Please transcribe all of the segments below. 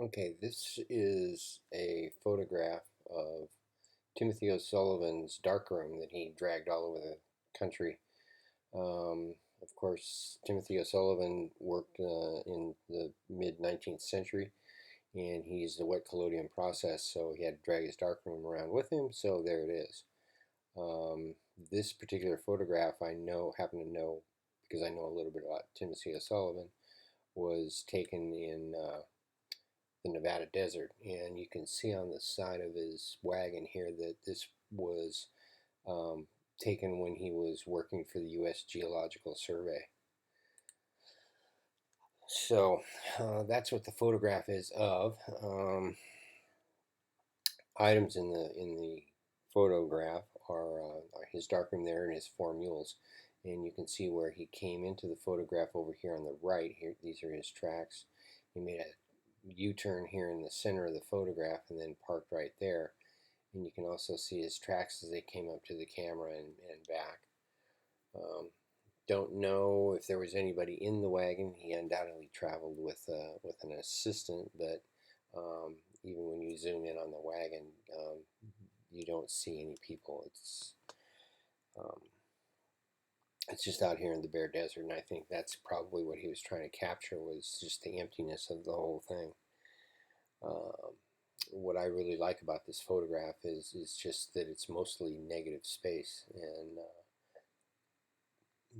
Okay, this is a photograph of Timothy O'Sullivan's darkroom that he dragged all over the country. Of course, Timothy O'Sullivan worked in the mid 19th century, and he used the wet collodion process, so he had to drag his darkroom around with him. So there it is. Um, this particular photograph, happen to know, because I know a little bit about Timothy O'Sullivan, was taken in the Nevada desert, and you can see on the side of his wagon here that this was um, taken when he was working for the U.S. Geological Survey. So that's what the photograph is of. Items in the photograph are his darkroom there and his four mules, and you can see where he came into the photograph over here on the right. Here, these are his tracks. He made a U-turn here in the center of the photograph and then parked right there. And you can also see his tracks as they came up to the camera and back. Um, don't know if there was anybody in the wagon. He undoubtedly traveled with an assistant, but even when you zoom in on the wagon, you don't see any people. Um, it's just out here in the bare desert, and I think that's probably what he was trying to capture was just the emptiness of the whole thing. Um, what I really like about this photograph is just that it's mostly negative space, and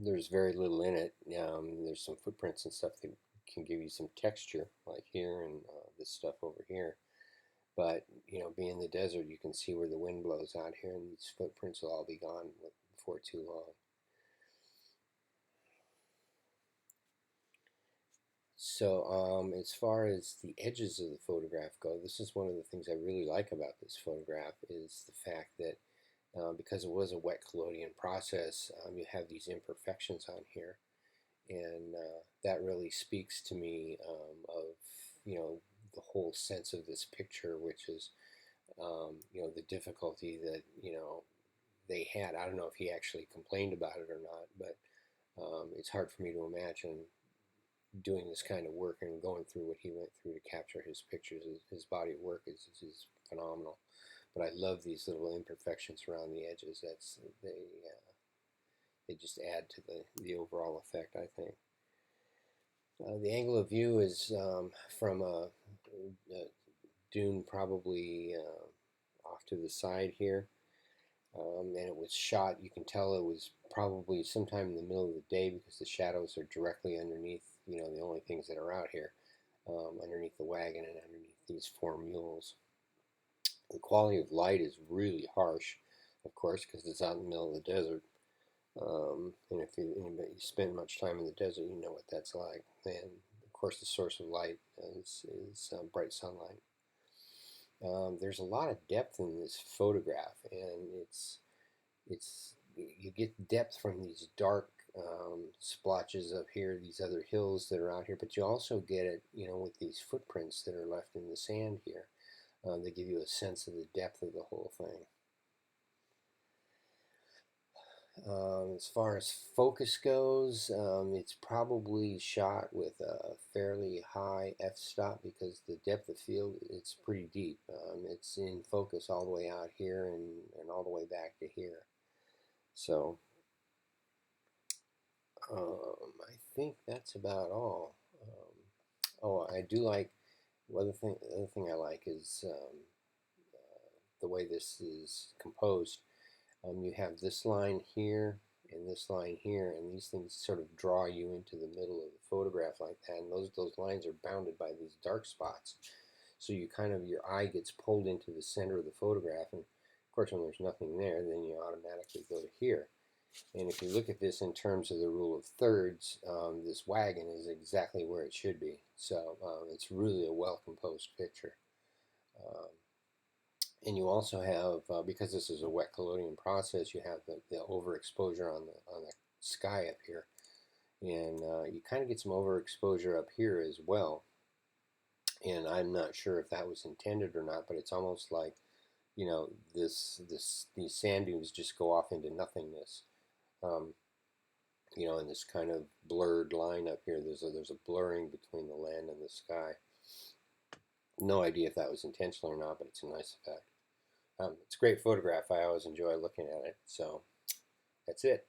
there's very little in it. There's some footprints and stuff that can give you some texture, like here and this stuff over here. But being in the desert, you can see where the wind blows out here, and these footprints will all be gone before too long. So, as far as the edges of the photograph go, this is one of the things I really like about this photograph is the fact that because it was a wet collodion process, you have these imperfections on here, and that really speaks to me of the whole sense of this picture, which is the difficulty that they had. I don't know if he actually complained about it or not, but it's hard for me to imagine doing this kind of work and going through what he went through to capture his pictures. His body of work is phenomenal. But I love these little imperfections around the edges. They just add to the overall effect, I think. The angle of view is from a dune probably off to the side here. And it was shot, you can tell it was probably sometime in the middle of the day because the shadows are directly underneath, the only things that are out here, underneath the wagon and underneath these four mules. The quality of light is really harsh, of course, because it's out in the middle of the desert. And if anybody spend much time in the desert, you know what that's like. And of course, the source of light is bright sunlight. There's a lot of depth in this photograph, and it's you get depth from these dark splotches up here, these other hills that are out here, but you also get it, with these footprints that are left in the sand here. They give you a sense of the depth of the whole thing. As far as focus goes, it's probably shot with a fairly high f-stop because the depth of field, it's pretty deep. It's in focus all the way out here and all the way back to here. So I think that's about all. Oh, I do like the other thing I like is the way this is composed. You have this line here and this line here, and these things sort of draw you into the middle of the photograph like that. And those lines are bounded by these dark spots, so you kind of your eye gets pulled into the center of the photograph. And of course, when there's nothing there, then you automatically go to here. And if you look at this in terms of the rule of thirds, this wagon is exactly where it should be. So it's really a well composed picture. Um, and you also have, because this is a wet collodion process, you have the overexposure on the sky up here, and you kind of get some overexposure up here as well. And I'm not sure if that was intended or not, but it's almost like these sand dunes just go off into nothingness. Um, in this kind of blurred line up here, there's a blurring between the land and the sky. No idea if that was intentional or not, but it's a nice effect. It's a great photograph. I always enjoy looking at it. So that's it.